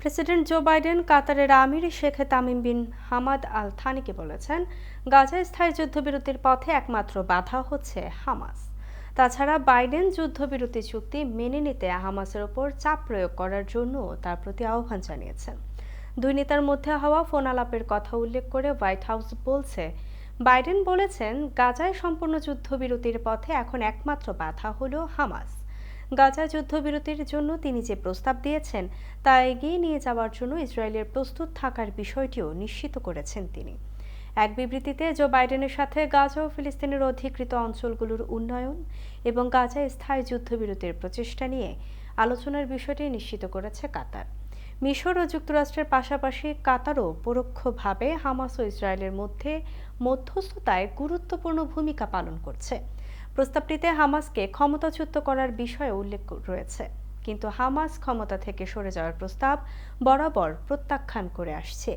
President Joe Biden কাতারের আমির Sheikh Tamim bin Hamad Al থানিকে বলেছেন, গাজায় স্থায়ী যুদ্ধবিরতির পথে একমাত্র বাধা হচ্ছে হামাস। তাছাড়া বাইডেন যুদ্ধবিরতি চুক্তি মেনে নিতে হামাসের ওপর চাপ প্রয়োগ করার জন্য তার প্রতি আহ্বান জানিয়েছেন। দুই নেতার মধ্যে হওয়া ফোন আলাপের কথা উল্লেখ করে হোয়াইট হাউস বলছে, বাইডেন বলেছেন, গাজায় সম্পূর্ণ যুদ্ধবিরতির পথে এখন একমাত্র বাধা হলো হামাস। গাজা যুদ্ধবিরতির জন্য তিনি যে প্রস্তাব দিয়েছেন তা এগিয়ে নিয়ে যাওয়ার জন্য ইসরায়েলের প্রস্তুত থাকার বিষয়টিও নিশ্চিত করেছেন তিনি। এক বিবৃতিতে জো বাইডেনের সাথে গাজা ও ফিলিস্তিনের অধিকৃত অঞ্চলগুলোর উন্নয়ন এবং গাজায় স্থায়ী যুদ্ধবিরতির প্রচেষ্টা নিয়ে আলোচনার বিষয়টি নিশ্চিত করেছে কাতার। মিশর ও যুক্তরাষ্ট্রের পাশাপাশি কাতারও পরোক্ষভাবে হামাস ও ইসরায়েলের মধ্যে মধ্যস্থতায় গুরুত্বপূর্ণ ভূমিকা পালন করছে। প্রস্তাবটিতে হামাসকে ক্ষমতাচ্যুত করার বিষয়ে উল্লেখ রয়েছে, কিন্তু হামাস ক্ষমতা থেকে সরে যাওয়ার প্রস্তাব বরাবর প্রত্যাখ্যান করে আসছে।